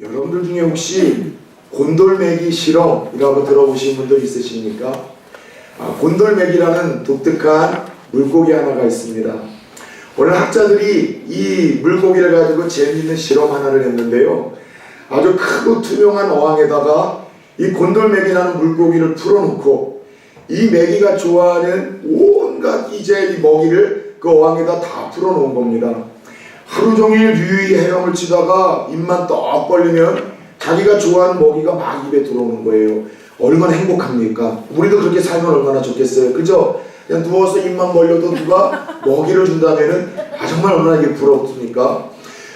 여러분들 중에 혹시 곤돌매기 실험이라고 들어보신 분들 있으십니까? 곤돌매기라는 독특한 물고기 하나가 있습니다. 오늘 학자들이 이 물고기를 가지고 재미있는 실험 하나를 했는데요. 아주 크고 투명한 어항에다가 이 곤돌매기라는 물고기를 풀어놓고 이 매기가 좋아하는 온갖 이제 이 먹이를 그 어항에다 다 풀어놓은 겁니다. 하루 종일 유유히 헤엄을 치다가 입만 떡 벌리면 자기가 좋아하는 먹이가 막 입에 들어오는 거예요. 얼마나 행복합니까? 우리도 그렇게 살면 얼마나 좋겠어요. 그죠? 그냥 누워서 입만 벌려도 누가 먹이를 준다면은 정말 얼마나 이게 부럽습니까?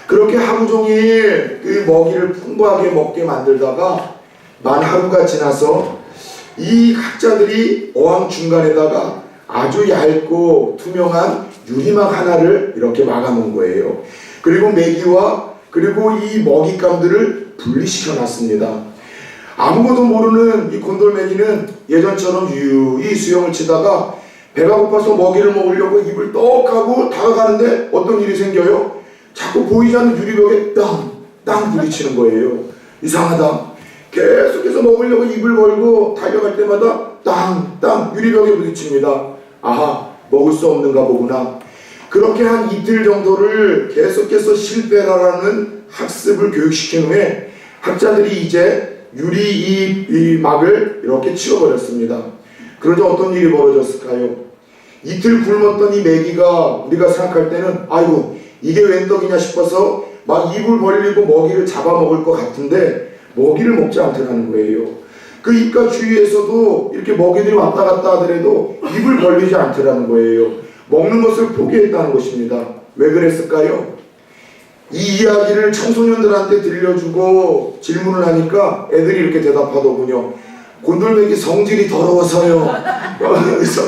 그렇게 하루 종일 그 먹이를 풍부하게 먹게 만들다가 만 하루가 지나서 이 학자들이 어항 중간에다가 아주 얇고 투명한 유리막 하나를 이렇게 막아놓은 거예요. 그리고 메기와 그리고 이 먹잇감들을 분리시켜 놨습니다. 아무것도 모르는 이 곤돌매기는 예전처럼 유유히 수영을 치다가 배가 고파서 먹이를 먹으려고 입을 떡 하고 다가가는데 어떤 일이 생겨요? 자꾸 보이지 않는 유리벽에 땅 부딪히는 거예요. 이상하다. 계속해서 먹으려고 입을 벌고 달려갈 때마다 땅 유리벽에 부딪힙니다. 아하, 먹을 수 없는가 보구나. 그렇게 한 이틀 정도를 계속해서 실패라는 학습을 교육시킨 후에 학자들이 이제 유리 이 막을 이렇게 치워버렸습니다. 그러자 어떤 일이 벌어졌을까요? 이틀 굶었던 이 메기가 우리가 생각할 때는 아이고 이게 웬 떡이냐 싶어서 막 입을 벌리고 먹이를 잡아먹을 것 같은데 먹이를 먹지 않더라는 거예요. 그 입가 주위에서도 이렇게 먹이들이 왔다 갔다 하더라도 입을 벌리지 않더라는 거예요. 먹는 것을 포기했다는 것입니다. 왜 그랬을까요? 이 이야기를 청소년들한테 들려주고 질문을 하니까 애들이 이렇게 대답하더군요. 곤돌매기 성질이 더러워서요.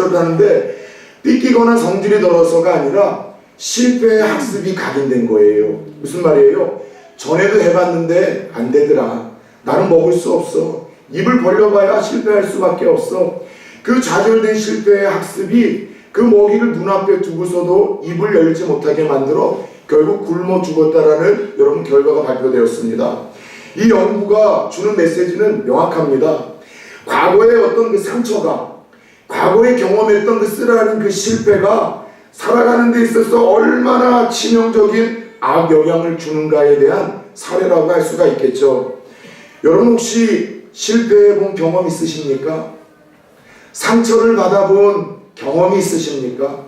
그러는데 삐끼거나 성질이 더러워서가 아니라 실패의 학습이 각인된 거예요. 무슨 말이에요? 전에도 해봤는데 안 되더라. 나는 먹을 수 없어. 입을 벌려봐야 실패할 수밖에 없어. 그 좌절된 실패의 학습이 그 먹이를 눈앞에 두고서도 입을 열지 못하게 만들어 결국 굶어 죽었다라는 여러분 결과가 발표되었습니다. 이 연구가 주는 메시지는 명확합니다. 과거의 어떤 그 상처가, 과거에 경험했던 그 쓰라린 그 실패가 살아가는 데 있어서 얼마나 치명적인 악영향을 주는가에 대한 사례라고 할 수가 있겠죠. 여러분 혹시 실패해본 경험 있으십니까? 상처를 받아본 경험이 있으십니까?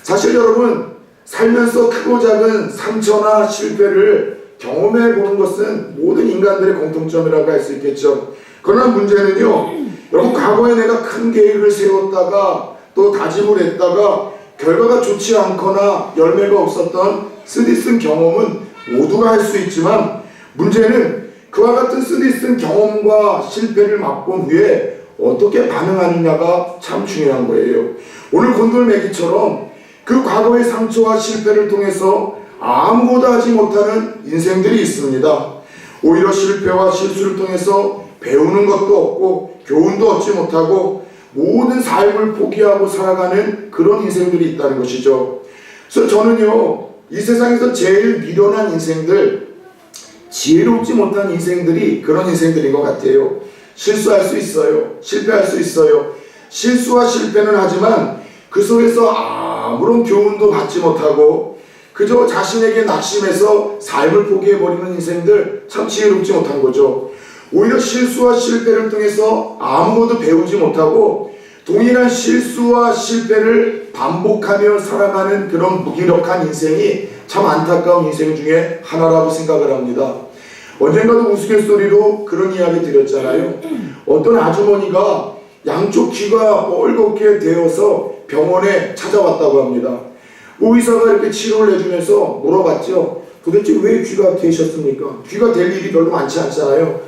사실 여러분 살면서 크고 작은 상처나 실패를 경험해보는 것은 모든 인간들의 공통점이라고 할 수 있겠죠. 그러나 문제는요, 여러분 과거에 내가 큰 계획을 세웠다가 또 다짐을 했다가 결과가 좋지 않거나 열매가 없었던 쓰디쓴 경험은 모두가 할 수 있지만 문제는 그와 같은 쓰디쓴 경험과 실패를 맛본 후에 어떻게 반응하느냐가 참 중요한 거예요. 오늘 곤돌매기처럼 그 과거의 상처와 실패를 통해서 아무것도 하지 못하는 인생들이 있습니다. 오히려 실패와 실수를 통해서 배우는 것도 없고 교훈도 얻지 못하고 모든 삶을 포기하고 살아가는 그런 인생들이 있다는 것이죠. 그래서 저는요, 이 세상에서 제일 미련한 인생들, 지혜롭지 못한 인생들이 그런 인생들인 것 같아요. 실수할 수 있어요. 실패할 수 있어요. 실수와 실패는 하지만 그 속에서 아무런 교훈도 받지 못하고 그저 자신에게 낙심해서 삶을 포기해버리는 인생들, 참 지혜롭지 못한 거죠. 오히려 실수와 실패를 통해서 아무것도 배우지 못하고 동일한 실수와 실패를 반복하며 살아가는 그런 무기력한 인생이 참 안타까운 인생 중에 하나라고 생각을 합니다. 언젠가도 우스갯소리로 그런 이야기 드렸잖아요. 어떤 아주머니가 양쪽 귀가 뻘겋게 되어서 병원에 찾아왔다고 합니다. 의사가 이렇게 치료를 해주면서 물어봤죠. 도대체 왜 귀가 되셨습니까? 귀가 될 일이 별로 많지 않잖아요.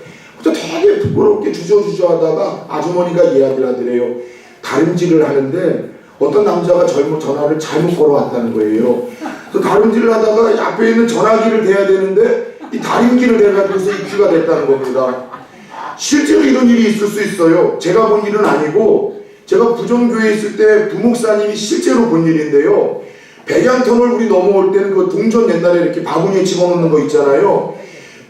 되게 부끄럽게 주저주저하다가 아주머니가 이야기를 하더래요. 다림질을 하는데 어떤 남자가 전화를 잘못 걸어왔다는 거예요. 그래서 다림질을 하다가 앞에 있는 전화기를 대야 되는데 이 다림기를 대가지고서 이 귀가 됐다는 겁니다. 실제로 이런 일이 있을 수 있어요. 제가 본 일은 아니고 제가 부정교회에 있을 때 부목사님이 실제로 본 일인데요. 백양터널 우리 넘어올 때는 그 동전 옛날에 이렇게 바구니에 집어넣는 거 있잖아요.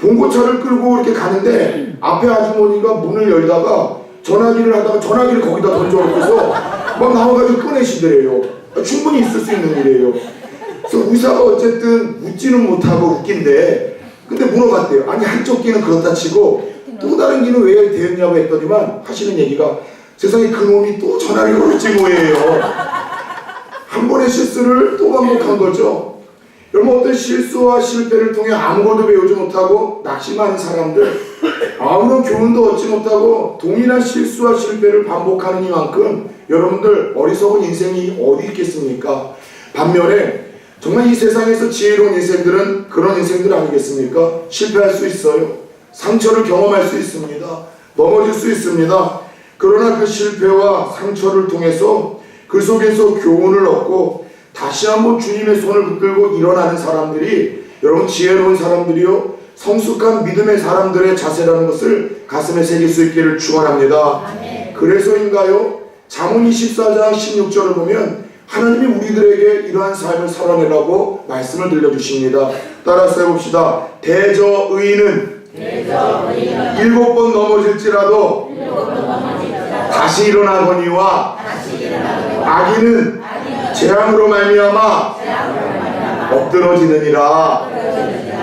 봉고차를 끌고 이렇게 가는데 앞에 아주머니가 문을 열다가 전화기를 하다가 전화기를 거기다 던져놓고서 막 나와가지고 꺼내시더래요. 충분히 있을 수 있는 일이에요. 그래서 의사가 어쨌든 웃지는 못하고 웃긴데 근데 물어봤대요. 아니 한쪽 귀는 그렇다 치고 또 다른 귀는 왜 되었냐고 했더니만 하시는 얘기가 세상에 그놈이 또 전화를 걸었지 뭐예요. 한 번의 실수를 또 반복한 거죠. 여러분 어떤 실수와 실패를 통해 아무것도 배우지 못하고 낙심하는 사람들 아무런 교훈도 얻지 못하고 동일한 실수와 실패를 반복하는 이만큼 여러분들 어리석은 인생이 어디 있겠습니까? 반면에 정말 이 세상에서 지혜로운 인생들은 그런 인생들 아니겠습니까? 실패할 수 있어요. 상처를 경험할 수 있습니다. 넘어질 수 있습니다. 그러나 그 실패와 상처를 통해서 그 속에서 교훈을 얻고 다시 한번 주님의 손을 붙들고 일어나는 사람들이 여러분 지혜로운 사람들이요 성숙한 믿음의 사람들의 자세라는 것을 가슴에 새길 수 있기를 축원합니다. 그래서인가요? 잠언 24장 16절을 보면 하나님이 우리들에게 이러한 삶을 살아내라고 말씀을 들려주십니다. 따라서 해봅시다. 대저 의인은 7번 넘어질지라도 다시 일어나거니와 악인은 재앙으로 말미암아 엎드러지느니라.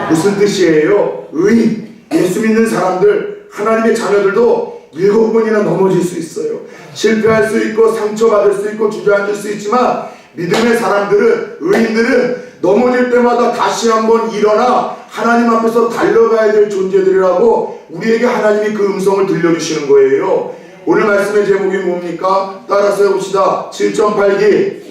무슨 뜻이에요? 의인, 예수 믿는 사람들, 하나님의 자녀들도 7번이나 넘어질 수 있어요. 실패할 수 있고 상처받을 수 있고 주저앉을 수 있지만 믿음의 사람들은, 의인들은 넘어질 때마다 다시 한번 일어나 하나님 앞에서 달려가야 될 존재들이라고 우리에게 하나님이 그 음성을 들려주시는 거예요. 오늘 말씀의 제목이 뭡니까? 따라서 해봅시다. 7.8기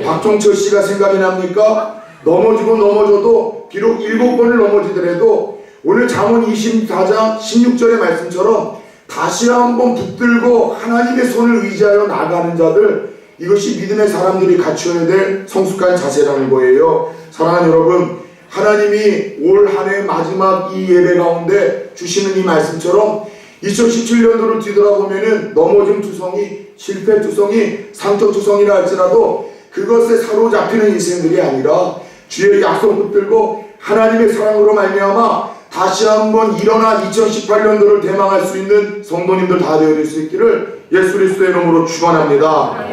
박종철 씨가 생각이 납니까? 넘어지고 넘어져도 비록 7번을 넘어지더라도 오늘 잠언 24장 16절의 말씀처럼 다시 한번 붙들고 하나님의 손을 의지하여 나가는 자들, 이것이 믿음의 사람들이 갖춰야 될 성숙한 자세라는 거예요. 사랑하는 여러분, 하나님이 올 한 해 마지막 이 예배 가운데 주시는 이 말씀처럼 2017년도를 뒤돌아보면은 넘어짐 투성이, 실패 투성이, 상처 투성이라 할지라도 그것에 사로잡히는 인생들이 아니라 주의 약속 붙들고 하나님의 사랑으로 말미암아 다시 한번 일어나 2018년도를 대망할 수 있는 성도님들 다 되어질 수 있기를 예수 그리스도의 이름으로 축원합니다.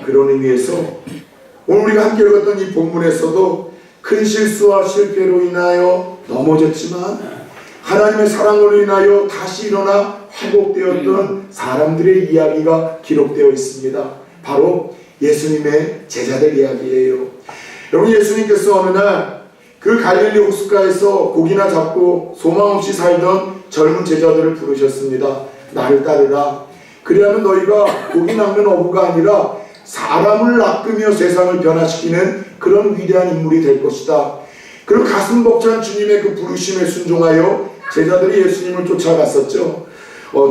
그런 의미에서 오늘 우리가 함께 읽었던 이 본문에서도 큰 실수와 실패로 인하여 넘어졌지만 하나님의 사랑으로 인하여 다시 일어나 회복되었던 사람들의 이야기가 기록되어 있습니다. 바로 예수님의 제자들 이야기예요. 여러분, 예수님께서 어느 날 그 갈릴리 호숫가에서 고기나 잡고 소망 없이 살던 젊은 제자들을 부르셨습니다. 나를 따르라. 그리하면 너희가 고기 낚는 어부가 아니라 사람을 낚으며 세상을 변화시키는 그런 위대한 인물이 될 것이다. 그리고 가슴 벅찬 주님의 그 부르심에 순종하여 제자들이 예수님을 쫓아갔었죠.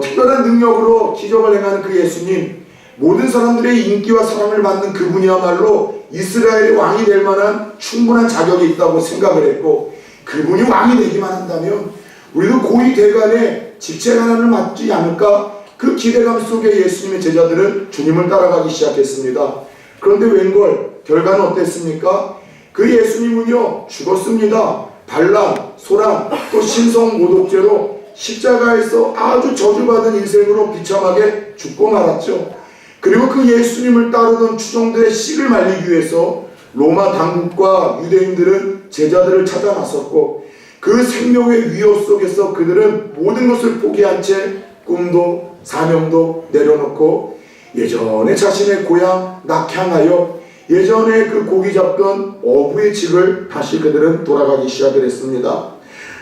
특별한 능력으로 기적을 행하는 그 예수님, 모든 사람들의 인기와 사랑을 받는 그분이야말로 이스라엘의 왕이 될 만한 충분한 자격이 있다고 생각을 했고, 그분이 왕이 되기만 한다면 우리도 고위 대간의 직책 하나를 맡지 않을까, 그 기대감 속에 예수님의 제자들은 주님을 따라가기 시작했습니다. 그런데 웬걸 결과는 어땠습니까? 그 예수님은요 죽었습니다. 반란, 소란, 또 신성 모독죄로 십자가에서 아주 저주받은 인생으로 비참하게 죽고 말았죠. 그리고 그 예수님을 따르던 추종들의 씨를 말리기 위해서 로마 당국과 유대인들은 제자들을 찾아 나섰고, 그 생명의 위협 속에서 그들은 모든 것을 포기한 채 꿈도 사명도 내려놓고 예전에 자신의 고향 낙향하여 예전에 그 고기 잡던 어부의 집을 다시 그들은 돌아가기 시작을 했습니다.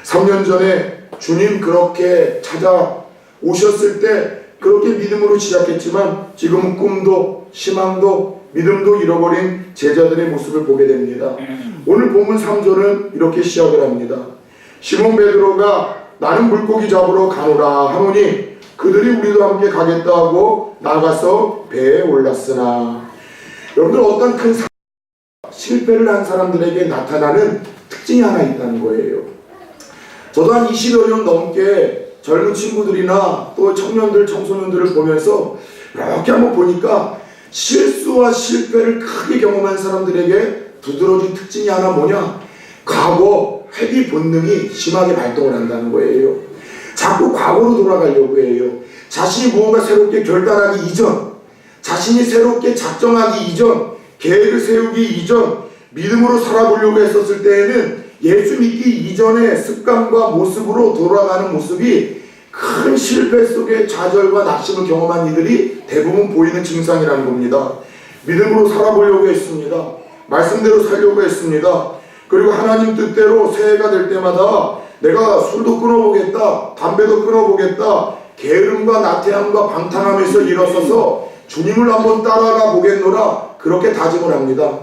3년 전에 주님 그렇게 찾아오셨을 때 그렇게 믿음으로 시작했지만 지금은 꿈도 희망도 믿음도 잃어버린 제자들의 모습을 보게 됩니다. 오늘 본문 3절은 이렇게 시작을 합니다. 시몬 베드로가 나는 물고기 잡으러 가노라 하노니 그들이 우리도 함께 가겠다 하고 나가서 배에 올랐으나. 여러분들, 어떤 큰 실패를 한 사람들에게 나타나는 특징이 하나 있다는 거예요. 저도 한 20여 년 넘게 젊은 친구들이나 또 청년들, 청소년들을 보면서 이렇게 한번 보니까 실수와 실패를 크게 경험한 사람들에게 두드러진 특징이 하나 뭐냐? 과거 회귀 본능이 심하게 발동을 한다는 거예요. 자꾸 과거로 돌아가려고 해요. 자신이 무언가 새롭게 결단하기 이전, 자신이 새롭게 작정하기 이전, 계획을 세우기 이전, 믿음으로 살아보려고 했었을 때에는 예수 믿기 이전의 습관과 모습으로 돌아가는 모습이 큰 실패 속에 좌절과 낙심을 경험한 이들이 대부분 보이는 증상이라는 겁니다. 믿음으로 살아보려고 했습니다. 말씀대로 살려고 했습니다. 그리고 하나님 뜻대로 새해가 될 때마다 내가 술도 끊어보겠다, 담배도 끊어보겠다, 게으름과 나태함과 방탕함에서 일어서서 주님을 한번 따라가 보겠노라, 그렇게 다짐을 합니다.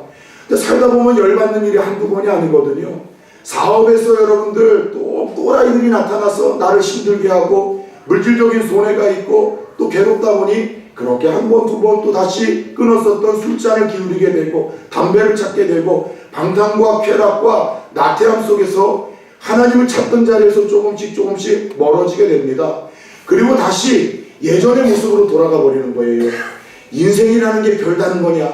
근데 살다 보면 열받는 일이 한두 번이 아니거든요. 사업에서 여러분들 또 또라이들이 나타나서 나를 힘들게 하고 물질적인 손해가 있고 또 괴롭다 보니 그렇게 한 번, 두 번 또 다시 끊었었던 술잔을 기울이게 되고 담배를 찾게 되고 방탕과 쾌락과 나태함 속에서 하나님을 찾던 자리에서 조금씩 멀어지게 됩니다. 그리고 다시 예전의 모습으로 돌아가 버리는 거예요. 인생이라는 게 별다른 거냐?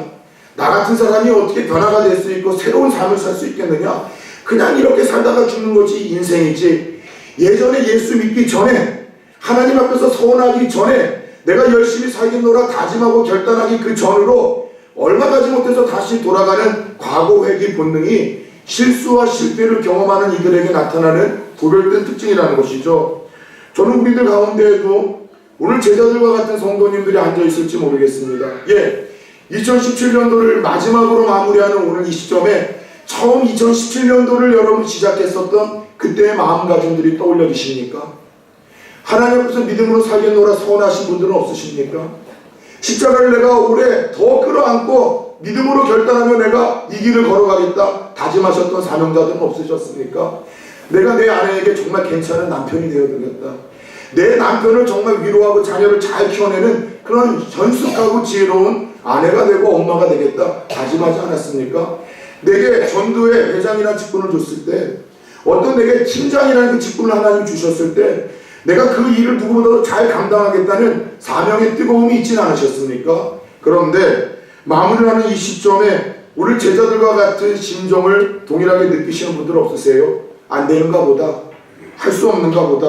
나 같은 사람이 어떻게 변화가 될 수 있고 새로운 삶을 살 수 있겠느냐? 그냥 이렇게 살다가 죽는 것이 인생이지. 예전에 예수 믿기 전에, 하나님 앞에서 서원하기 전에 내가 열심히 살겠노라 다짐하고 결단하기 그 전으로 얼마 가지 못해서 다시 돌아가는 과거 회귀 본능이 실수와 실패를 경험하는 이들에게 나타나는 구별된 특징이라는 것이죠. 저는 우리들 가운데에도 오늘 제자들과 같은 성도님들이 앉아있을지 모르겠습니다. 2017년도를 마지막으로 마무리하는 오늘 이 시점에 처음 2017년도를 여러분 시작했었던 그때의 마음가짐들이 떠올려지십니까? 하나님 앞에서 믿음으로 살겠노라 서원하신 분들은 없으십니까? 십자가를 내가 올해 더 끌어안고 믿음으로 결단하며 내가 이 길을 걸어가겠다 다짐하셨던 사명자들은 없으셨습니까? 내가 내 아내에게 정말 괜찮은 남편이 되어주겠다. 내 남편을 정말 위로하고 자녀를 잘 키워내는 그런 현숙하고 지혜로운 아내가 되고 엄마가 되겠다 다짐하지 않았습니까? 내게 전도의 회장이라는 직분을 줬을 때, 어떤 내게 팀장이라는 그 직분을 하나님 주셨을 때 내가 그 일을 누구보다도 잘 감당하겠다는 사명의 뜨거움이 있지는 않으셨습니까? 그런데 마무리하는 이 시점에 오늘 제자들과 같은 심정을 동일하게 느끼시는 분들 없으세요? 안 되는가 보다, 할 수 없는가 보다,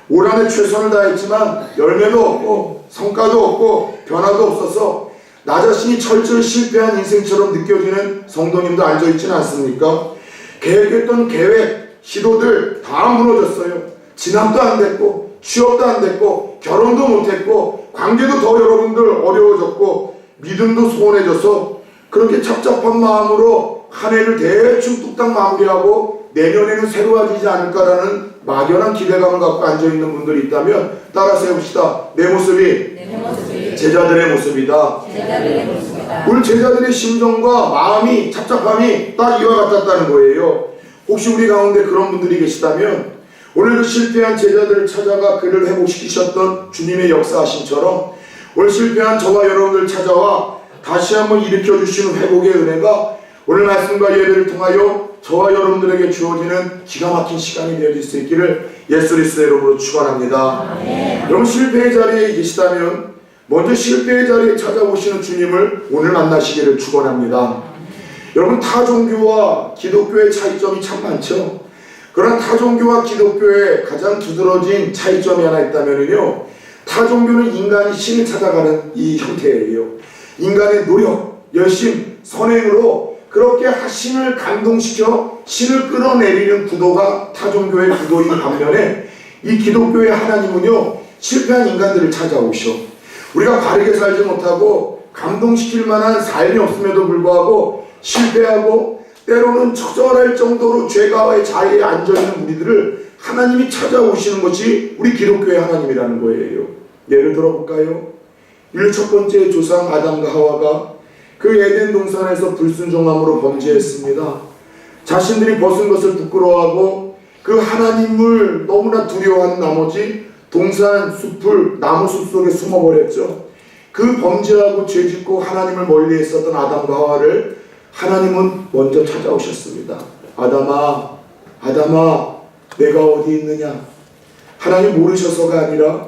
올 한 해 최선을 다했지만 열매도 없고 성과도 없고 변화도 없어서 나 자신이 철저히 실패한 인생처럼 느껴지는 성도님도 앉아있지는 않습니까? 계획했던 계획, 시도들 다 무너졌어요. 진학도 안 됐고 취업도 안 됐고 결혼도 못했고 관계도 더 여러분들 어려워졌고 믿음도 소원해져서 그렇게 착잡한 마음으로 한 해를 대충 뚝딱 마무리하고 내년에는 새로워지지 않을까라는 막연한 기대감을 갖고 앉아있는 분들이 있다면 따라서 해봅시다. 내 모습이 제자들의 모습이다. 우리 제자들의 심정과 마음이 착잡함이 딱 이와 같았다는 거예요. 혹시 우리 가운데 그런 분들이 계시다면 오늘 그 실패한 제자들을 찾아가 그를 회복시키셨던 주님의 역사하심처럼 오늘 실패한 저와 여러분들 찾아와 다시 한번 일으켜주시는 회복의 은혜가 오늘 말씀과 예배를 통하여 저와 여러분들에게 주어지는 기가 막힌 시간이 되어질 수 있기를 예수 그리스도의 이름으로 축원합니다. 여러분 실패의 자리에 계시다면 먼저 실패의 자리에 찾아오시는 주님을 오늘 만나시기를 축원합니다. 여러분 타 종교와 기독교의 차이점이 참 많죠. 그러나 타 종교와 기독교의 가장 두드러진 차이점이 하나 있다면요, 타 종교는 인간이 신을 찾아가는 이 형태예요. 인간의 노력, 열심, 선행으로 그렇게 신을 감동시켜 신을 끌어내리는 구도가 타 종교의 구도인 반면에 이 기독교의 하나님은요, 실패한 인간들을 찾아오셔. 우리가 바르게 살지 못하고 감동시킬 만한 삶이 없음에도 불구하고 실패하고 때로는 처절할 정도로 죄가의 자리에 앉아있는 우리들을 하나님이 찾아오시는 것이 우리 기독교의 하나님이라는 거예요. 예를 들어볼까요? 인류 첫 번째 조상 아담과 하와가 그 에덴 동산에서 불순종함으로 범죄했습니다. 자신들이 벗은 것을 부끄러워하고 그 하나님을 너무나 두려워한 나머지 동산 숲을 나무숲 속에 숨어버렸죠. 그 범죄하고 죄짓고 하나님을 멀리했었던 아담과 하와를 하나님은 먼저 찾아오셨습니다. 아담아, 아담아, 내가 어디 있느냐? 하나님 모르셔서가 아니라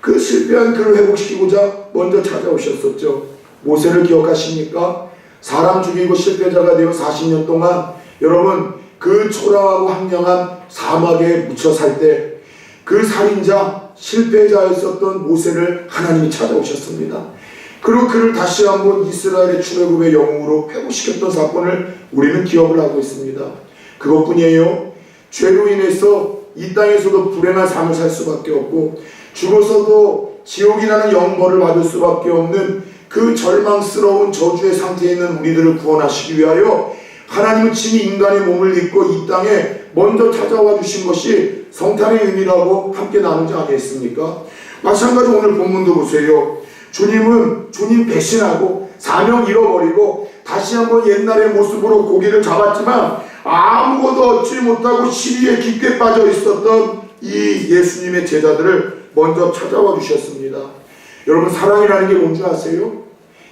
그 실패한 그를 회복시키고자 먼저 찾아오셨었죠. 모세를 기억하십니까? 사람 죽이고 실패자가 되어 40년 동안 여러분 그 그 초라하고 황량한 사막에 묻혀 살 때 그 살인자, 실패자였었던 모세를 하나님이 찾아오셨습니다. 그리고 그를 다시 한번 이스라엘의 출애굽의 영웅으로 회복시켰던 사건을 우리는 기억을 하고 있습니다. 그것뿐이에요. 죄로 인해서 이 땅에서도 불행한 삶을 살 수밖에 없고 죽어서도 지옥이라는 영벌을 받을 수밖에 없는 그 절망스러운 저주의 상태에 있는 우리들을 구원하시기 위하여 하나님은 친히 인간의 몸을 입고 이 땅에 먼저 찾아와 주신 것이 성탄의 의미라고 함께 나누지 아니했습니까? 마찬가지로 오늘 본문도 보세요. 주님 배신하고 사명 잃어버리고 다시 한번 옛날의 모습으로 고기를 잡았지만 아무것도 얻지 못하고 시리에 깊게 빠져 있었던 이 예수님의 제자들을 먼저 찾아와 주셨습니다. 여러분, 사랑이라는 게 뭔지 아세요?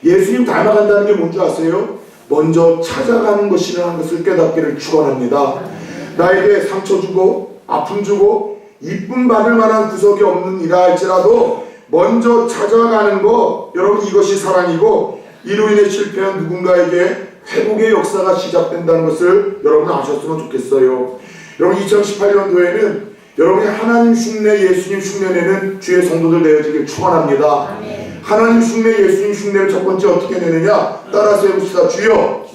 예수님 닮아간다는 게 뭔지 아세요? 먼저 찾아가는 것이라는 것을 깨닫기를 축원합니다. 나에게 상처 주고 아픔 주고 이쁨 받을 만한 구석이 없는 이라 할지라도 먼저 찾아가는 것, 여러분, 이것이 사랑이고 이로 인해 실패한 누군가에게 회복의 역사가 시작된다는 것을 여러분 아셨으면 좋겠어요. 여러분, 2018년도에는 여러분이 하나님 흉내, 예수님 흉내내는 주의 성도들 되어지길 축원합니다. 하나님 흉내, 예수님 흉내를 첫 번째 어떻게 내느냐? 따라서 해봅시다. 주여,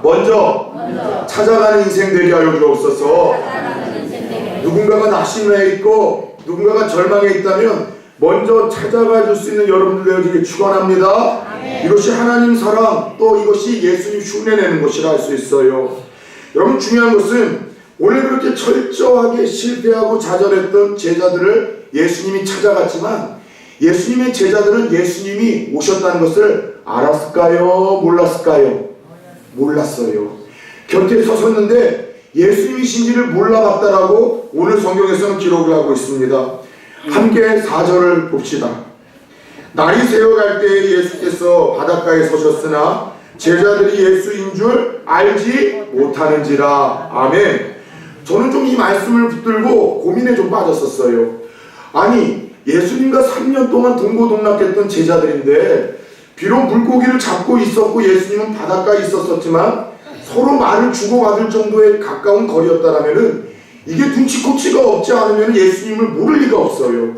먼저 찾아가는 인생 되게 하여 주옵소서. 누군가가 낙심해 있고 누군가가 절망해 있다면 먼저 찾아가 줄 수 있는 여러분들 되어지길 축원합니다. 이것이 하나님 사랑, 또 이것이 예수님 흉내내는 것이라 할 수 있어요. 여러분, 중요한 것은 오늘 그렇게 철저하게 실패하고 좌절했던 제자들을 예수님이 찾아갔지만 예수님의 제자들은 예수님이 오셨다는 것을 알았을까요? 몰랐을까요? 몰랐어요. 곁에 서섰는데 예수님이신지를 몰라봤다라고 오늘 성경에서는 기록을 하고 있습니다. 함께 4절을 봅시다. 날이 새어갈 때에 예수께서 바닷가에 서셨으나 제자들이 예수인 줄 알지 못하는지라. 아멘. 저는 좀 이 말씀을 붙들고 고민에 좀 빠졌었어요. 아니, 예수님과 3년 동안 동고동락했던 제자들인데 비록 물고기를 잡고 있었고 예수님은 바닷가에 있었었지만 서로 말을 주고받을 정도의 가까운 거리였다라면은 이게 눈치코치가 없지 않으면 예수님을 모를 리가 없어요.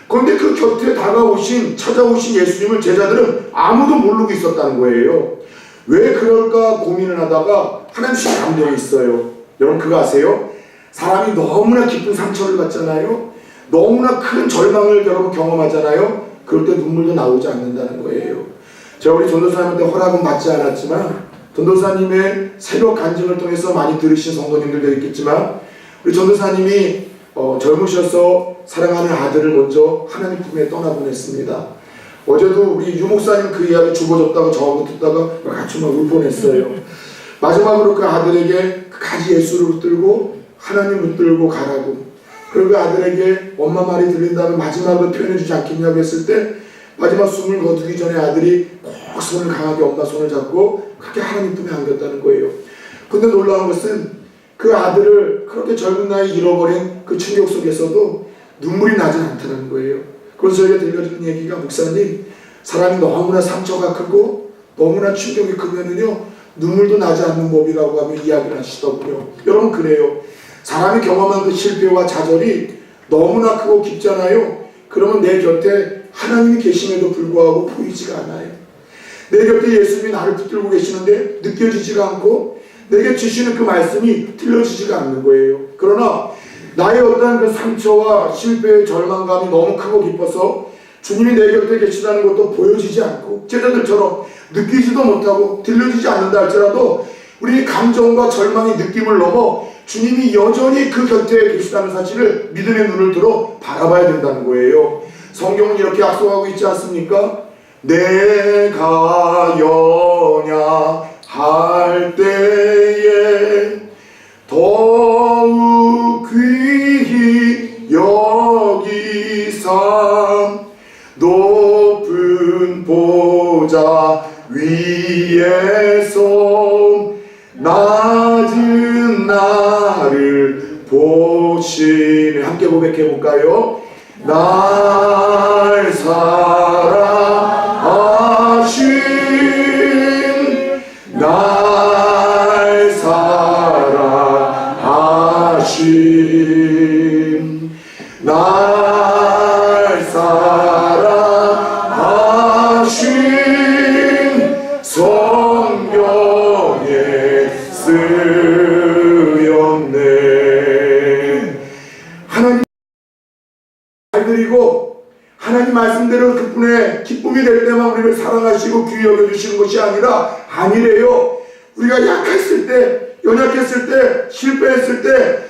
그런데 그 곁에 찾아오신 예수님을 제자들은 아무도 모르고 있었다는 거예요. 왜 그럴까 고민을 하다가 하나님께 감동이 있어요. 여러분, 그거 아세요? 사람이 너무나 깊은 상처를 받잖아요. 너무나 큰 절망을 여러분 경험하잖아요. 그럴 때 눈물도 나오지 않는다는 거예요. 제가 우리 전도사님한테 허락은 받지 않았지만 전도사님의 새벽 간증을 통해서 많이 들으신 성도님들도 있겠지만 우리 전도사님이 젊으셔서 사랑하는 아들을 먼저 하나님 품에 떠나보냈습니다. 어제도 우리 유목사님 그 이야기 주워줬다가 저하고 듣다가 같이 막 울 뻔했어요. 마지막으로 그 아들에게 끝까지 예수를 붙들고 하나님 붙들고 가라고, 그리고 그 아들에게 엄마 말이 들린다면 마지막으로 표현해주지 않겠냐고 했을 때 마지막 숨을 거두기 전에 아들이 꼭 손을 강하게 엄마 손을 잡고 그렇게 하나님 품에 안겼다는 거예요. 근데 놀라운 것은 그 아들을 그렇게 젊은 나이에 잃어버린 그 충격 속에서도 눈물이 나지 않다는 거예요. 그래서 저희가 들려주는 얘기가, 목사님, 사람이 너무나 상처가 크고 너무나 충격이 크면은요 눈물도 나지 않는 법이라고 하며 이야기를 하시더군요. 여러분, 그래요. 사람이 경험한 그 실패와 좌절이 너무나 크고 깊잖아요. 그러면 내 곁에 하나님이 계심에도 불구하고 보이지가 않아요. 내 곁에 예수님이 나를 붙들고 계시는데 느껴지지가 않고 내게 주시는 그 말씀이 들려지지가 않는 거예요. 그러나 나의 어떠한 그 상처와 실패의 절망감이 너무 크고 깊어서 주님이 내 곁에 계시다는 것도 보여지지 않고 제자들처럼 느끼지도 못하고 들려지지 않는다 할지라도 우리 감정과 절망의 느낌을 넘어 주님이 여전히 그 곁에 계시다는 사실을 믿음의 눈을 들어 바라봐야 된다는 거예요. 성경은 이렇게 약속하고 있지 않습니까? 내가 연약할 때에 더욱 귀히 여기사 높은 보좌 위에서 낮은 나를 보시네. 함께 고백해 볼까요? 날 사랑하신, 날 사랑하신 날 사랑하신 성경에 쓰였네. 하나님 잘 드리고 하나님 말씀대로 그분의 기쁨이 될 때만 우리를 사랑하시고 귀히 여겨주시는 것이 아니래요. 우리가 약했을 때, 연약했을 때, 실패했을 때,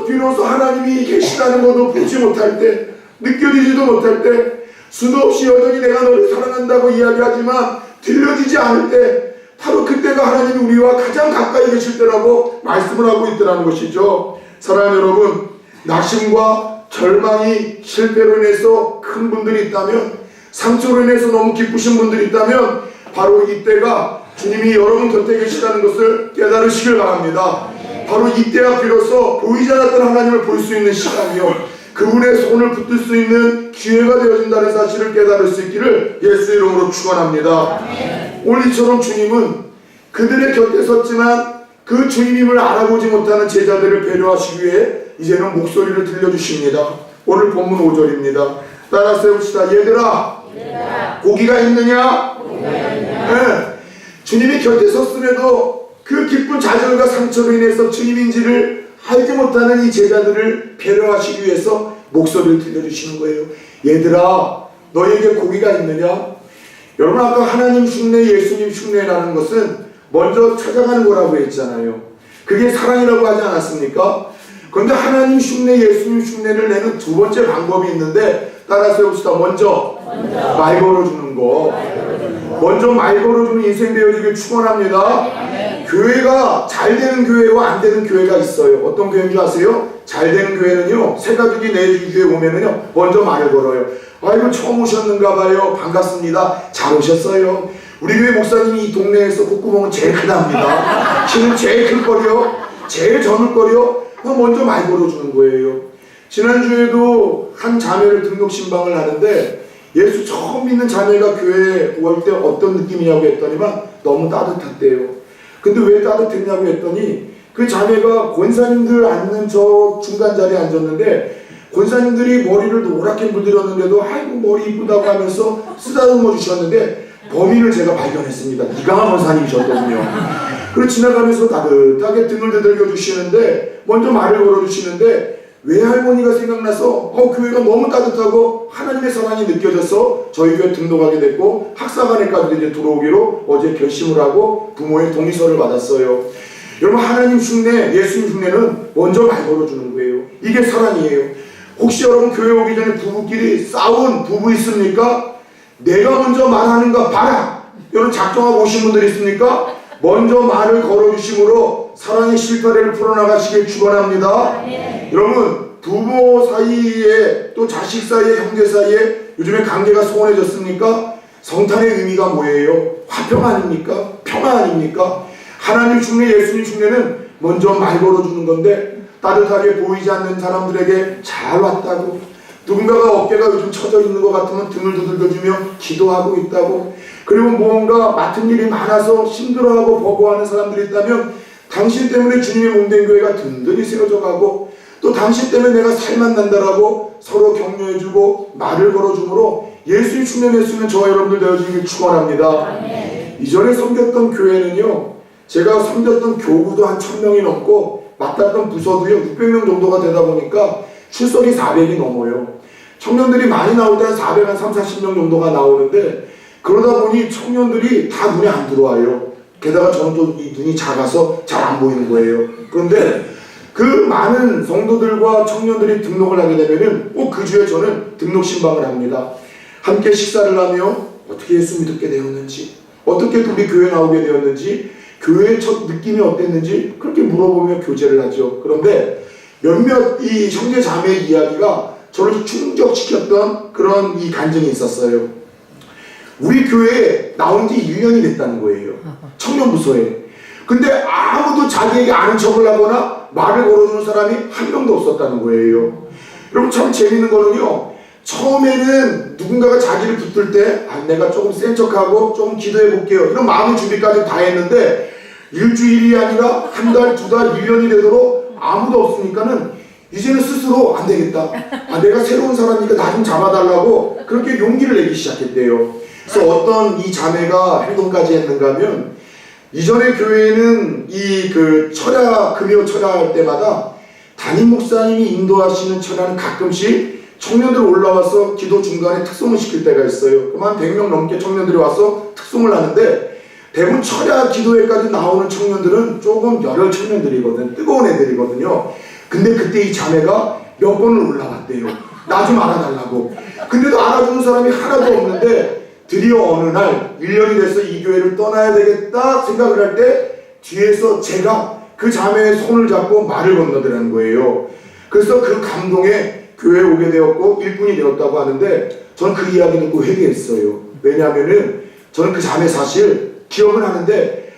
비로소 하나님이 계시다는 것도 보지 못할 때, 느껴지지도 못할 때, 수도 없이 여전히 내가 너를 사랑한다고 이야기하지만 들려지지 않을 때, 바로 그때가 하나님이 우리와 가장 가까이 계실 때라고 말씀을 하고 있더라는 것이죠. 사랑하는 여러분, 낙심과 절망이 실패로 인해서 큰 분들이 있다면, 상처로 인해서 너무 기쁘신 분들이 있다면 바로 이때가 주님이 여러분 곁에 계시다는 것을 깨달으시길 바랍니다. 바로 이때야 비로소 보이지 않았던 하나님을 볼 수 있는 시간이요, 그분의 손을 붙들 수 있는 기회가 되어진다는 사실을 깨달을 수 있기를 예수 이름으로 축원합니다. 오늘 이처럼 주님은 그들의 곁에 섰지만 그 주님임을 알아보지 못하는 제자들을 배려하시기 위해 이제는 목소리를 들려주십니다. 오늘 본문 5절입니다. 따라 세웁시다. 얘들아, 고기가 있느냐? 네. 주님이 곁에 섰음에도 그 기쁜 좌절과 상처로 인해서 주님인지를 알지 못하는 이 제자들을 배려하시기 위해서 목소리를 들려주시는 거예요. 얘들아, 너에게 고기가 있느냐? 여러분, 아까 하나님 흉내, 예수님 흉내라는 것은 먼저 찾아가는 거라고 했잖아요. 그게 사랑이라고 하지 않았습니까? 그런데 하나님 흉내, 예수님 흉내를 내는 두 번째 방법이 있는데, 따라서 해봅시다. 먼저 말 걸어주는 거. 먼저 말 걸어주는 인생 되어지길 축원합니다. 교회가 잘 되는 교회와 안 되는 교회가 있어요. 어떤 교회인 줄 아세요? 잘 되는 교회는요, 새 가족이 내 교회에 오면은요, 먼저 말을 걸어요. 아이고, 처음 오셨는가 봐요. 반갑습니다. 잘 오셨어요. 우리 교회 목사님이 이 동네에서 콧구멍은 제일 크답니다. 키는 제일 클 거려, 제일 젊을 거려. 먼저 말 걸어주는 거예요. 지난주에도 한 자매를 등록 신방을 하는데, 예수 처음 믿는 자매가 교회에 올 때 어떤 느낌이냐고 했더니만 너무 따뜻했대요. 근데 왜 따뜻했냐고 했더니 그 자매가 권사님들 앉는 저 중간 자리에 앉았는데, 권사님들이 머리를 노랗게 물들였는데도 아이고 머리 이쁘다고 하면서 쓰다듬어 주셨는데, 범인을 제가 발견했습니다. 이강한 권사님이셨거든요. 그리고 지나가면서 따뜻하게 등을 두들겨 주시는데, 먼저 말을 걸어 주시는데, 외할머니가 생각나서 교회가 너무 따뜻하고 하나님의 사랑이 느껴져서 저희 교회 등록하게 됐고 학사관에까지 이제 들어오기로 어제 결심을 하고 부모의 동의서를 받았어요. 여러분, 하나님 흉내, 예수님 흉내는 먼저 말 걸어주는 거예요. 이게 사랑이에요. 혹시 여러분 교회 오기 전에 부부끼리 싸운 부부 있습니까? 내가 먼저 말하는가 봐라. 여러분 작정하고 오신 분들 있습니까? 먼저 말을 걸어주심으로 사랑의 실타래를 풀어나가시길 축원합니다. 여러분, 부모 사이에 또 자식 사이에 형제 사이에 요즘에 관계가 소원해졌습니까? 성탄의 의미가 뭐예요? 화평 아닙니까? 평화 아닙니까? 하나님 흉내, 예수님 흉내는 먼저 말 걸어주는 건데, 따뜻하게 보이지 않는 사람들에게 잘 왔다고, 누군가가 어깨가 요즘 처져 있는 것 같으면 등을 두들겨주며 기도하고 있다고, 그리고 뭔가 맡은 일이 많아서 힘들어하고 버거워하는 사람들이 있다면 당신 때문에 주님의 몸된 교회가 든든히 세워져 가고, 또 당신 때문에 내가 살만 난다라고 서로 격려해주고 말을 걸어주므로 예수의 흉내 수 있는 저와 여러분들 되어지길 축원합니다. 이전에 섬겼던 교회는요, 제가 섬겼던 교구도 한 1000명이 넘고 맡았던 부서도요 600명 정도가 되다 보니까 출석이 400이 넘어요. 청년들이 많이 나올 때는 400, 한 30-40명 정도가 나오는데, 그러다 보니 청년들이 다 눈에 안 들어와요. 게다가 저는 또 이 눈이 작아서 잘 안 보이는 거예요. 그런데 그 많은 성도들과 청년들이 등록을 하게 되면은 꼭 그 주에 저는 등록 신방을 합니다. 함께 식사를 하며 어떻게 예수 믿게 되었는지, 어떻게 우리 교회 나오게 되었는지, 교회의 첫 느낌이 어땠는지 그렇게 물어보며 교제를 하죠. 그런데 몇몇 이 형제 자매의 이야기가 저를 충격시켰던 그런 이 간증이 있었어요. 우리 교회에 나온 지 1년이 됐다는 거예요. 청년부서에. 근데 아무도 자기에게 아는 척을 하거나 말을 걸어주는 사람이 한 명도 없었다는 거예요. 여러분, 참 재밌는 거는요, 처음에는 누군가가 자기를 붙들 때 내가 조금 센 척하고 조금 기도해 볼게요, 이런 마음의 준비까지 다 했는데, 일주일이 아니라 한 달, 두 달, 1년이 되도록 아무도 없으니까는 이제는 스스로 안 되겠다. 내가 새로운 사람이니까 나 좀 잡아달라고 그렇게 용기를 내기 시작했대요. 그래서 어떤 이 자매가 행동까지 했는가 하면, 이전에 교회는 이 금요 철야할 때마다 담임 목사님이 인도하시는 철야는 가끔씩 청년들 올라와서 기도 중간에 특송을 시킬 때가 있어요. 그럼 한 100명 넘게 청년들이 와서 특송을 하는데, 대부분 철야 기도회까지 나오는 청년들은 조금 열혈 청년들이거든. 뜨거운 애들이거든요. 근데 그때 이 자매가 몇 번을 올라왔대요. 나 좀 알아달라고. 근데도 알아주는 사람이 하나도 없는데, 드디어 어느 날 1년이 돼서 이 교회를 떠나야 되겠다 생각을 할 때, 뒤에서 제가 그 자매의 손을 잡고 말을 건너더라는 거예요. 그래서 그 감동에 교회에 오게 되었고 일꾼이 되었다고 하는데, 저는 그 이야기 듣고 회개했어요. 왜냐하면은 저는 그 자매 사실 기억은 하는데,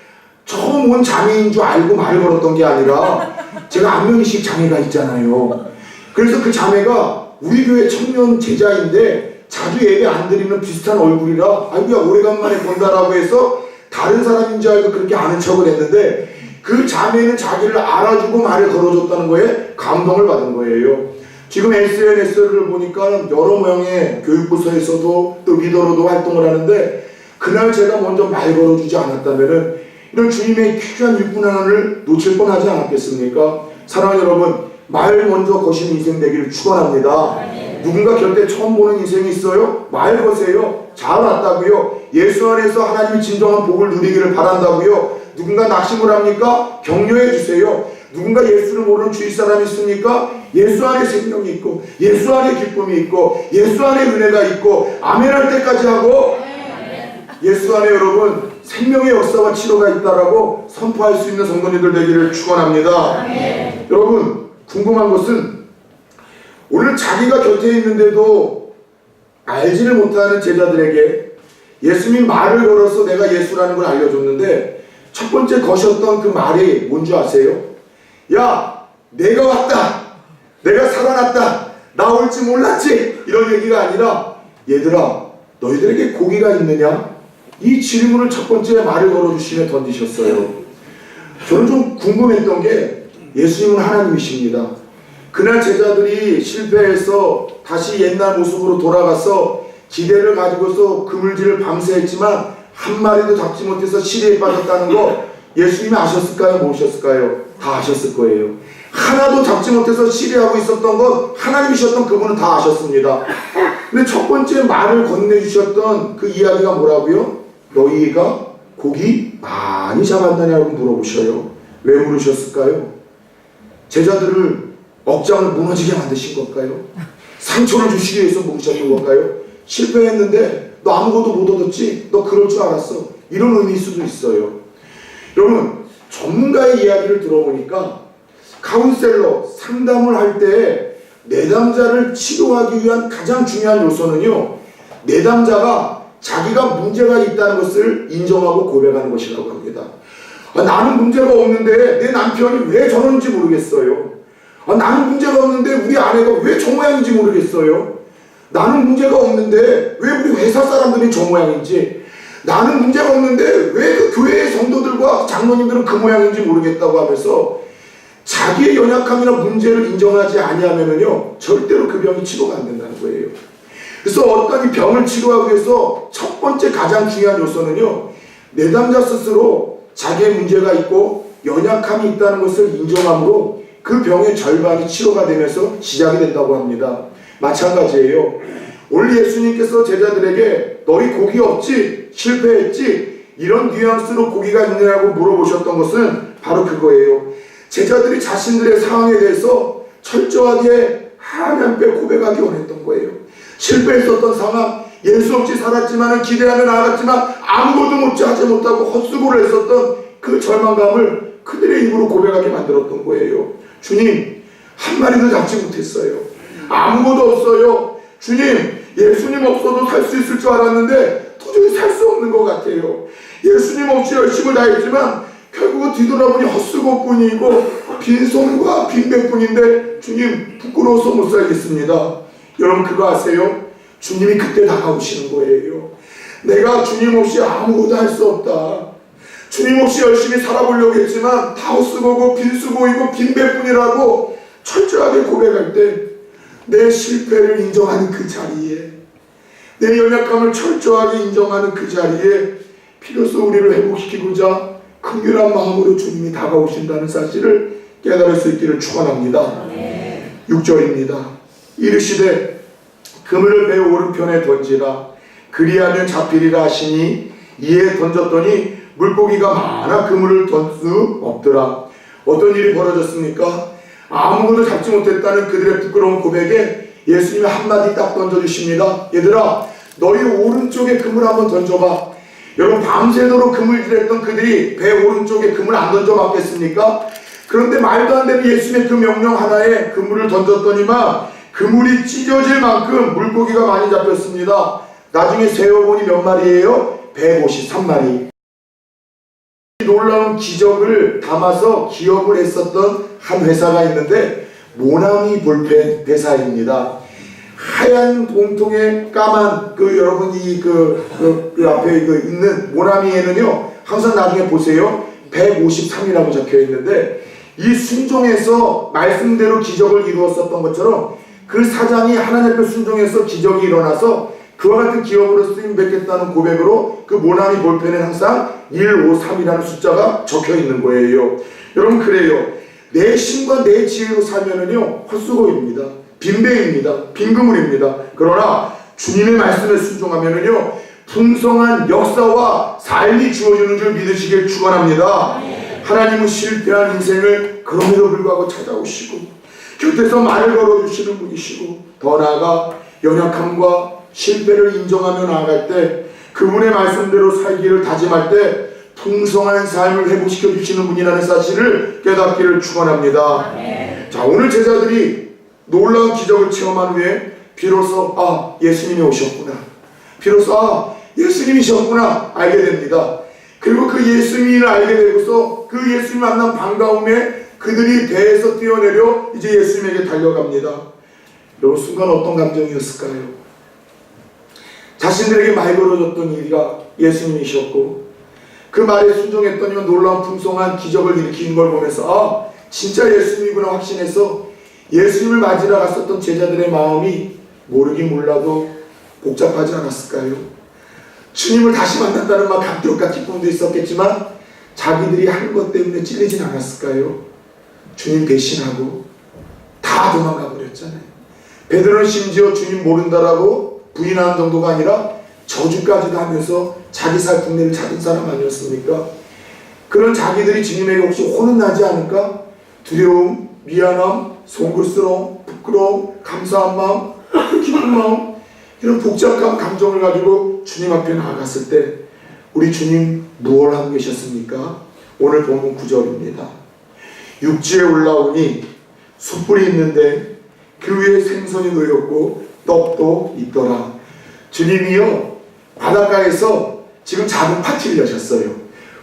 처음 온 자매인 줄 알고 말을 걸었던 게 아니라, 제가 안면이식 장애가 있잖아요. 그래서 그 자매가 우리 교회 청년 제자인데 자주 예배 안 드리는 비슷한 얼굴이라, 아이고야 오래간만에 본다라고 해서 다른 사람인 줄 알고 그렇게 아는 척을 했는데, 그 자매는 자기를 알아주고 말을 걸어줬다는 거에 감동을 받은 거예요. 지금 SNS를 보니까 여러 명의 교육부서에서도 또 리더로도 활동을 하는데, 그날 제가 먼저 말 걸어주지 않았다면은 이런 주님의 귀한 육군 하나를 놓칠 뻔하지 않았겠습니까? 사랑하는 여러분, 말 먼저 거시는 인생 되기를 축원합니다. 누군가 곁에 처음 보는 인생이 있어요? 말 거세요. 잘 왔다고요. 예수 안에서 하나님이 진정한 복을 누리기를 바란다고요. 누군가 낙심을 합니까? 격려해 주세요. 누군가 예수를 모르는 주위 사람이 있습니까? 예수 안에 생명이 있고, 예수 안에 기쁨이 있고, 예수 안에 은혜가 있고, 아멘 할 때까지 하고, 예수 안에 여러분 생명의 역사와 치료가 있다라고 선포할 수 있는 성도님들 되기를 축원합니다. 여러분, 궁금한 것은, 오늘 자기가 곁에 있는데도 알지를 못하는 제자들에게 예수님 말을 걸어서 내가 예수라는 걸 알려줬는데, 첫 번째 거셨던 그 말이 뭔지 아세요? 야, 내가 왔다, 내가 살아났다, 나 올 줄 몰랐지, 이런 얘기가 아니라, 얘들아 너희들에게 고기가 있느냐? 이 질문을 첫 번째 말을 걸어주시며 던지셨어요. 저는 좀 궁금했던 게, 예수님은 하나님이십니다. 그날 제자들이 실패해서 다시 옛날 모습으로 돌아가서 기대를 가지고서 그물질을 밤새 했지만 한 마리도 잡지 못해서 시리에 빠졌다는 거 예수님이 아셨을까요? 모르셨을까요? 다 아셨을 거예요. 하나도 잡지 못해서 시리하고 있었던 건 하나님이셨던 그분은 다 아셨습니다. 근데 첫 번째 말을 건네주셨던 그 이야기가 뭐라고요? 너희가 고기 많이 잡았느냐고 물어보셔요. 왜 물으셨을까요? 제자들을 억장을 무너지게 만드신 걸까요? 상처를 주시기 위해서 물으셨던 걸까요? 실패했는데 너 아무것도 못 얻었지? 너 그럴 줄 알았어. 이런 의미일 수도 있어요. 여러분, 전문가의 이야기를 들어보니까 카운셀러, 상담을 할 때 내담자를 치료하기 위한 가장 중요한 요소는요, 내담자가 자기가 문제가 있다는 것을 인정하고 고백하는 것이라고 합니다. 나는 문제가 없는데 내 남편이 왜 저러는지 모르겠어요. 나는 문제가 없는데 우리 아내가 왜 저 모양인지 모르겠어요. 나는 문제가 없는데 왜 우리 회사 사람들이 저 모양인지, 나는 문제가 없는데 왜 그 교회의 성도들과 장로님들은 그 모양인지 모르겠다고 하면서 자기의 연약함이나 문제를 인정하지 아니하면은요, 절대로 그 병이 치료가 안 된다는 거예요. 그래서 어떤 이 병을 치료하기 위해서 첫 번째 가장 중요한 요소는요, 내담자 스스로 자기의 문제가 있고 연약함이 있다는 것을 인정함으로 그 병의 절반이 치료가 되면서 시작이 된다고 합니다. 마찬가지예요. 오늘 예수님께서 제자들에게 너희 고기 없지? 실패했지? 이런 뉘앙스로 고기가 있느냐고 물어보셨던 것은 바로 그거예요. 제자들이 자신들의 상황에 대해서 철저하게 하나님께 고백하기 원했던 거예요. 실패했었던 상황, 예수 없이 살았지만 기대하며 나아갔지만 아무것도 하지 못하고 헛수고를 했었던 그 절망감을 그들의 입으로 고백하게 만들었던 거예요. 주님, 한 마리도 잡지 못했어요. 아무것도 없어요. 주님, 예수님 없어도 살 수 있을 줄 알았는데 도저히 살 수 없는 것 같아요. 예수님 없이 열심을 다했지만 결국은 뒤돌아보니 헛수고뿐이고 빈손과 빈배뿐인데 주님, 부끄러워서 못 살겠습니다. 여러분, 그거 아세요? 주님이 그때 다가오시는 거예요. 내가 주님 없이 아무것도 할 수 없다. 주님 없이 열심히 살아보려고 했지만 다 헛수고고 빈수고이고 빈배뿐이라고 철저하게 고백할 때 내 실패를 인정하는 그 자리에, 내 연약함을 철저하게 인정하는 그 자리에 비로소 우리를 회복시키고자 긍휼한 마음으로 주님이 다가오신다는 사실을 깨달을 수 있기를 축원합니다. 6절입니다. 이르시되 그물을 배 오른편에 던지라 그리하면 잡히리라 하시니 이에 던졌더니 물고기가 많아 그물을 던질 수 없더라. 어떤 일이 벌어졌습니까? 아무것도 잡지 못했다는 그들의 부끄러운 고백에 예수님이 한마디 딱 던져주십니다. 얘들아, 너희 오른쪽에 그물 한번 던져봐. 여러분, 밤새도록 그물질했던 그들이 배 오른쪽에 그물 안 던져봤겠습니까? 그런데 말도 안 되는 예수님의 그 명령 하나에 그물을 던졌더니만 그물이 찢어질 만큼 물고기가 많이 잡혔습니다. 나중에 세어보니 몇 마리예요? 153마리. 놀라운 기적을 담아서 기업을 했었던 한 회사가 있는데 모나미 볼펜 회사입니다. 하얀 봉통에 까만 여러분이 앞에 있는 모나미에는요 항상 나중에 보세요 153이라고 적혀 있는데 이 순종에서 말씀대로 기적을 이루었었던 것처럼 그 사장이 하나님 앞에 순종해서 기적이 일어나서 그와 같은 기업으로 쓰임받겠다는 고백으로 그 모나미 볼펜에 항상 153이라는 숫자가 적혀 있는 거예요. 여러분, 그래요. 내 힘과 내 지혜로 살면은요 헛수고입니다. 빈배입니다. 빈그물입니다. 그러나 주님의 말씀에 순종하면은요 풍성한 역사와 삶이 주어지는 줄 믿으시길 축원합니다. 하나님은 실패한 인생을 그럼에도 불구하고 찾아오시고 곁에서 말을 걸어주시는 분이시고 더 나아가 연약함과 실패를 인정하며 나아갈 때 그분의 말씀대로 살기를 다짐할 때 풍성한 삶을 회복시켜 주시는 분이라는 사실을 깨닫기를 축원합니다. 자, 오늘 제자들이 놀라운 기적을 체험한 후에 비로소 예수님이 오셨구나, 비로소 예수님이셨구나 알게 됩니다. 그리고 그 예수님을 알게 되고서 그 예수님 만난 반가움에 그들이 배에서 뛰어내려 이제 예수님에게 달려갑니다. 여러분, 순간 어떤 감정이었을까요? 자신들에게 말 걸어줬던 이가 예수님이셨고 그 말에 순종했더니 놀라운 풍성한 기적을 일으키는 걸 보면서 진짜 예수님이구나 확신해서 예수님을 맞으러 갔었던 제자들의 마음이 모르긴 몰라도 복잡하지 않았을까요? 주님을 다시 만난다는 감격과 기쁨도 있었겠지만 자기들이 한 것 때문에 찔리진 않았을까요? 주님 배신하고 다 도망가 버렸잖아요. 베드로는 심지어 주님 모른다라고 부인하는 정도가 아니라 저주까지도 하면서 자기 살 국내를 찾은 사람 아니었습니까? 그런 자기들이 주님에게 혹시 혼은 나지 않을까? 두려움, 미안함, 송구스러움, 부끄러움, 감사한 마음, 기쁜 마음, 이런 복잡한 감정을 가지고 주님 앞에 나아갔을 때 우리 주님 무엇을 하고 계셨습니까? 오늘 본문 9절입니다. 육지에 올라오니 숯불이 있는데 그 위에 생선이 놓였고 떡도 있더라. 주님이요 바닷가에서 지금 작은 파티를 여셨어요.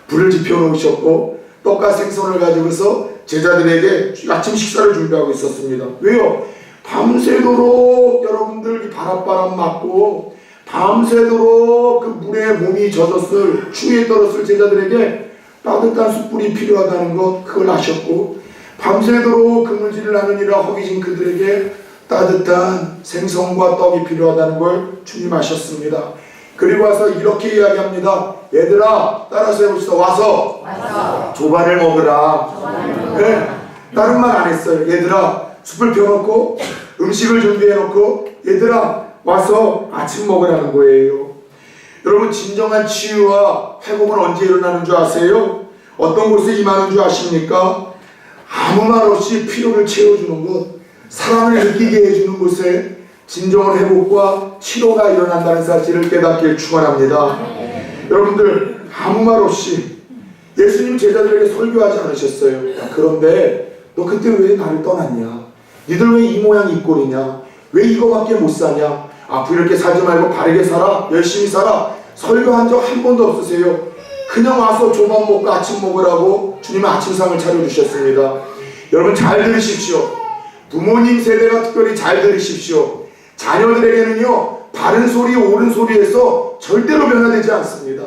불을 지펴 놓으셨고 떡과 생선을 가지고서 제자들에게 아침 식사를 준비하고 있었습니다. 왜요? 밤새도록 여러분들 바닷바람 맞고 밤새도록 그 물에 몸이 젖었을 추위에 떨었을 제자들에게 따뜻한 숯불이 필요하다는 것 그걸 아셨고 밤새도록 그물질을 하느니라 허기진 그들에게 따뜻한 생선과 떡이 필요하다는 걸 주님 아셨습니다. 그리고 와서 이렇게 이야기합니다. 얘들아 따라서 해봅시다. 와서 조반을 먹으라. 네, 다른 말 안 했어요. 얘들아 숯불 펴놓고 음식을 준비해놓고 얘들아 와서 아침 먹으라는 거예요. 여러분, 진정한 치유와 회복은 언제 일어나는 줄 아세요? 어떤 곳에 임하는 줄 아십니까? 아무 말 없이 필요를 채워주는 곳, 사랑을 느끼게 해주는 곳에 진정한 회복과 치료가 일어난다는 사실을 깨닫길 축원합니다. 여러분들, 아무 말 없이 예수님 제자들에게 설교하지 않으셨어요. 야, 그런데 너 그때 왜 나를 떠났냐? 니들 왜 이 모양 이 꼴이냐? 왜 이거밖에 못 사냐? 앞으로 이렇게 살지 말고 바르게 살아, 열심히 살아. 설교한 적 한 번도 없으세요. 그냥 와서 조만 먹고 아침 먹으라고 주님은 아침상을 차려주셨습니다. 여러분 잘 들으십시오. 부모님 세대가 특별히 잘 들으십시오. 자녀들에게는요 바른 소리 옳은 소리에서 절대로 변화되지 않습니다.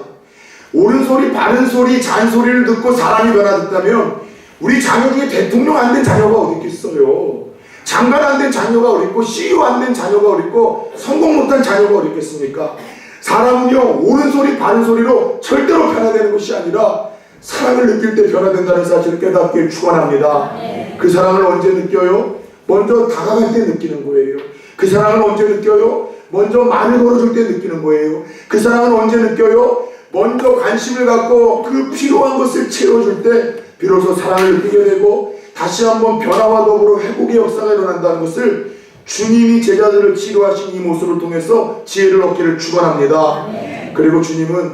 옳은 소리 바른 소리 잔소리를 듣고 사람이 변화됐다면 우리 자녀 중에 대통령 안 된 자녀가 어디 있겠어요. 장관 안 된 자녀가 어디 있고 CEO 안 된 자녀가 어디 있고 성공 못한 자녀가 어디 있겠습니까? 사람은요, 옳은 소리 바른 소리로 절대로 변화되는 것이 아니라 사랑을 느낄 때 변화된다는 사실을 깨닫기를 축원합니다. 그 사랑을 언제 느껴요? 먼저 다가갈 때 느끼는 거예요. 그 사랑을 언제 느껴요? 먼저 말을 걸어줄 때 느끼는 거예요. 그 사랑을 언제 느껴요? 먼저 관심을 갖고 그 필요한 것을 채워줄 때 비로소 사랑을 느끼게 되고 다시 한번 변화와 더불어 회복의 역사가 일어난다는 것을 주님이 제자들을 치료하신 이 모습을 통해서 지혜를 얻기를 축원합니다. 그리고 주님은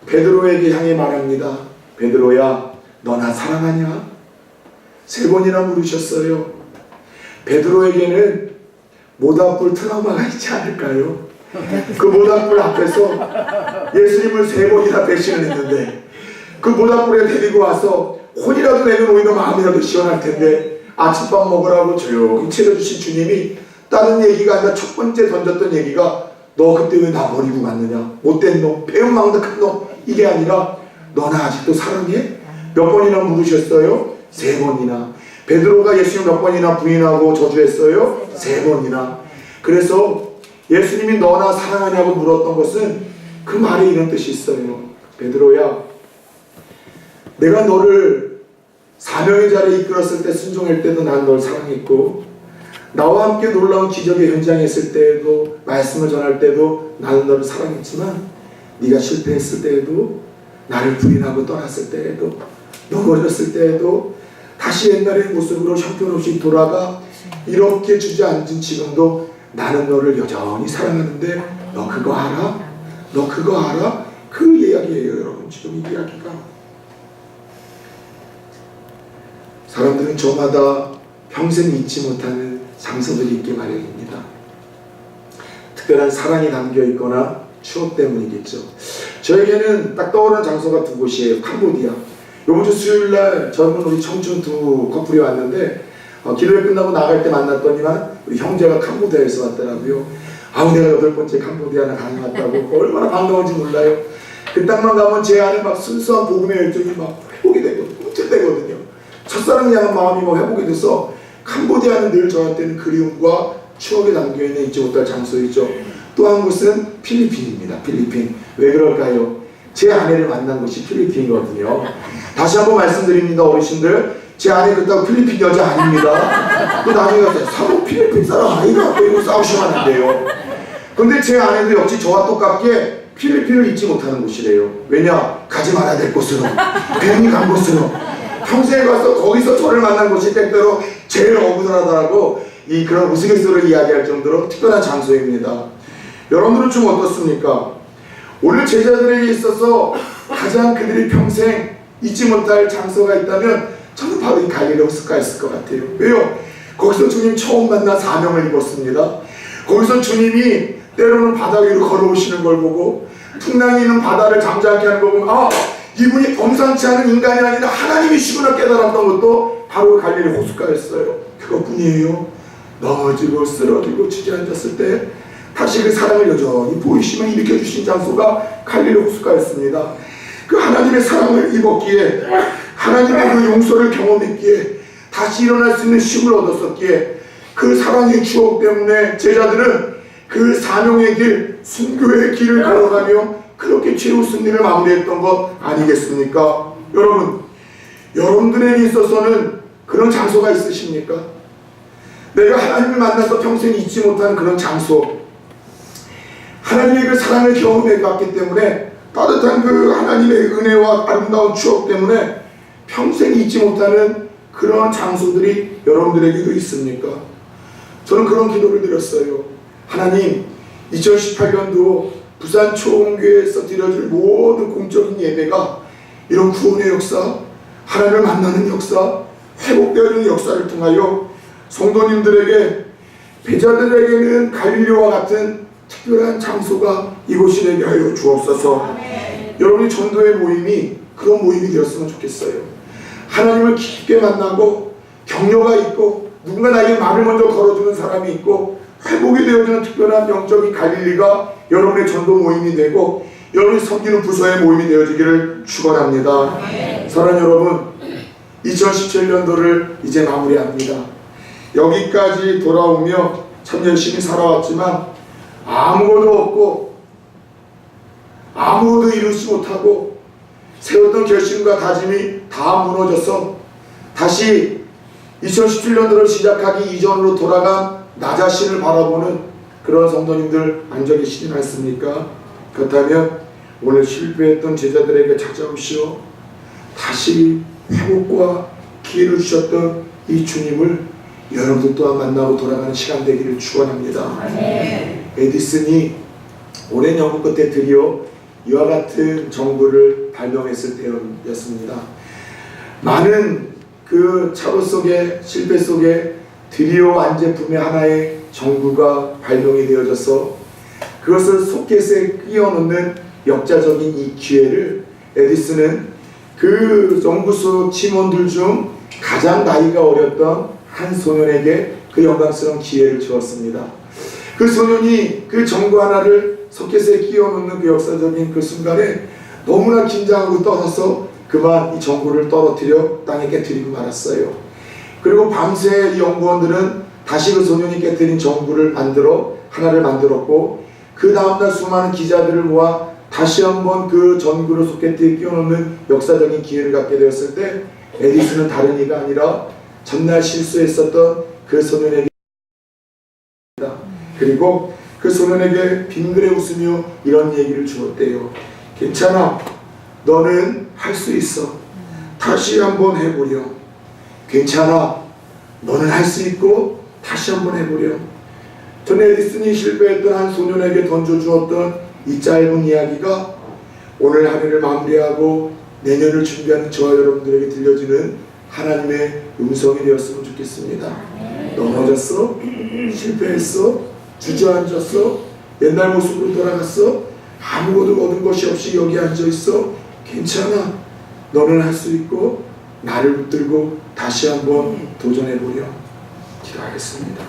베드로에게 향해 말합니다. 베드로야, 너 나 사랑하냐? 3번이나 물으셨어요. 베드로에게는 모닥불 트라우마가 있지 않을까요? 그 모닥불 앞에서 예수님을 3번이나 배신을 했는데 그 모닥불에 데리고 와서 혼이라도 내면 오히려 마음이라도 시원할 텐데 아침밥 먹으라고 조용히 차려주신 주님이 다른 얘기가 아니라 첫 번째 던졌던 얘기가 너 그때 왜 나 버리고 갔느냐? 못된 놈, 배은망덕한 놈. 이게 아니라 너 나 아직도 사랑해? 몇 번이나 물으셨어요? 3번이나. 베드로가 예수님 몇 번이나 부인하고 저주했어요? 3번이나. 그래서 예수님이 너 나 사랑하냐고 물었던 것은 그 말에 이런 뜻이 있어요. 베드로야, 내가 너를 사명의 자리에 이끌었을 때 순종할 때도 난 널 사랑했고 나와 함께 놀라운 기적의 현장에 있을 때에도 말씀을 전할 때도 나는 너를 사랑했지만 네가 실패했을 때에도 나를 부인하고 떠났을 때에도 넘어졌을 때에도 다시 옛날의 모습으로 형편없이 돌아가 이렇게 주저앉은 지금도 나는 너를 여전히 사랑하는데 너 그거 알아? 너 그거 알아? 그 이야기예요. 여러분, 지금 이 이야기가 사람들은 저마다 평생 잊지 못하는 장소들이 있기 마련입니다. 특별한 사랑이 담겨 있거나 추억 때문이겠죠. 저에게는 딱 떠오르는 장소가 2곳이에요. 캄보디아. 이번 주 수요일날 젊은 우리 청춘 2 커플이 왔는데 기도회 끝나고 나갈 때 만났더니만 우리 형제가 캄보디아에서 왔더라고요. 아우, 내가 8번째 캄보디아나 다녀왔다고. 얼마나 반가운지 몰라요. 그 땅만 가면 제 안에 막 순수한 복음의 열정이 막 회복이 되거든요. 꿈틀대거든요. 첫사랑을 향한 마음이 막 회복이 돼서 캄보디아는 늘 저한테는 그리움과 추억에 담겨있는 잊지 못할 장소이죠. 또 한 곳은 필리핀입니다. 필리핀. 왜 그럴까요? 제 아내를 만난 곳이 필리핀이거든요. 다시 한번 말씀드립니다, 어르신들. 제 아내 그렇다고 필리핀 여자 아닙니다. 또 나중에 가서 사모 필리핀 사람 아니라 이러고 싸우시면 안 돼요. 근데 제 아내도 역시 저와 똑같게 필리핀을 잊지 못하는 곳이래요. 왜냐? 가지 말아야 될 곳으로, 괜히 간 곳으로, 평생에 가서 거기서 저를 만난 곳이 때때로 제일 억울하다라고 그런 우스갯소리를 이야기할 정도로 특별한 장소입니다. 여러분들은 좀 어떻습니까? 오늘 제자들에게 있어서 가장 그들이 평생 잊지 못할 장소가 있다면 저는 바로 이 갈릴리 호숫가에 있을 것 같아요. 왜요? 거기서 주님 처음 만나 사명을 입었습니다. 거기서 주님이 때로는 바다 위로 걸어오시는 걸 보고 풍랑이 있는 바다를 잠잠케 하는 걸 보면 아, 이분이 범상치 않은 인간이 아니라 하나님이시구나 깨달았던 것도 바로 갈릴리 호숫가였어요. 그것뿐이에요. 넘어지고 쓰러지고 주저앉았을 때 다시 그 사랑을 여전히 보이시면 일으켜주신 장소가 갈릴리 호숫가였습니다. 그 하나님의 사랑을 입었기에 하나님의 그 용서를 경험했기에 다시 일어날 수 있는 힘을 얻었었기에 그 사랑의 추억 때문에 제자들은 그 사명의 길, 순교의 길을 걸어가며 그렇게 최후 승리를 마무리했던 것 아니겠습니까? 여러분, 여러분들에게 있어서는 그런 장소가 있으십니까? 내가 하나님을 만나서 평생 잊지 못하는 그런 장소, 하나님의 그 사랑을 경험해봤기 때문에 따뜻한 그 하나님의 은혜와 아름다운 추억 때문에 평생 잊지 못하는 그런 장소들이 여러분들에게도 있습니까? 저는 그런 기도를 드렸어요. 하나님, 2018년도 부산 초원교회에서 드려질 모든 공적인 예배가 이런 구원의 역사, 하나님을 만나는 역사, 회복되어지는 역사를 통하여 성도님들에게, 배자들에게는 갈릴리와 같은 특별한 장소가 이곳이 되게 하여 주옵소서. 여러분이 전도의 모임이 그런 모임이 되었으면 좋겠어요. 하나님을 깊게 만나고 격려가 있고 누군가 나에게 말을 먼저 걸어주는 사람이 있고 회복이 되어지는 특별한 영적인 갈릴리가 여러분의 전도 모임이 되고 여러분이 섬기는 부서의 모임이 되어지기를 축원합니다. 사랑하는 여러분, 2017년도를 이제 마무리합니다. 여기까지 돌아오며 참 열심히 살아왔지만 아무것도 없고 아무것도 이루지 못하고 세웠던 결심과 다짐이 다 무너져서 다시 2017년도를 시작하기 이전으로 돌아간 나 자신을 바라보는 그런 성도님들 앉아 계시진 않습니까? 그렇다면 오늘 실패했던 제자들에게 찾아오시어 다시 회복과 기회를 주셨던 이 주님을 여러분들 또한 만나고 돌아가는 시간 되기를 축원합니다. 에디슨이 오랜 연구 끝에 드디어 이와 같은 정부를 발명했을 때였습니다. 많은 그 차로 속에 실패 속에 드디어 완제품의 하나의 정부가 발명이 되어져서 그것을 소켓에 끼워 넣는 역사적인 이 기회를 에디슨은 그 연구소 팀원들 중 가장 나이가 어렸던 한 소년에게 그 영광스러운 기회를 주었습니다. 그 소년이 그 정보 하나를 소켓에 끼워 넣는 그 역사적인 그 순간에 너무나 긴장하고 떨어서 그만 이 정보를 떨어뜨려 땅에 깨뜨리고 말았어요. 그리고 밤새 이 연구원들은 다시 그 소년이 깨뜨린 정보를 하나를 만들었고 그 다음날 수많은 기자들을 모아 다시 한번 그 전구를 소켓에 끼워 넣는 역사적인 기회를 갖게 되었을 때 에디슨은 다른 이가 아니라 전날 실수했었던 그 소년에게 그리고 그 소년에게 빙그레 웃으며 이런 얘기를 주었대요. 괜찮아. 너는 할 수 있어. 다시 한번 해보렴. 괜찮아. 너는 할 수 있고 다시 한번 해보렴. 전 에디슨이 실패했던 한 소년에게 던져주었던 이 짧은 이야기가 오늘 한 해를 마무리하고 내년을 준비하는 저와 여러분들에게 들려주는 하나님의 음성이 되었으면 좋겠습니다. 넘어졌어? 실패했어? 주저앉았어? 옛날 모습으로 돌아갔어? 아무것도 얻은 것이 없이 여기 앉아있어? 괜찮아. 너는 할 수 있고 나를 붙들고 다시 한번 도전해보렴. 기도하겠습니다.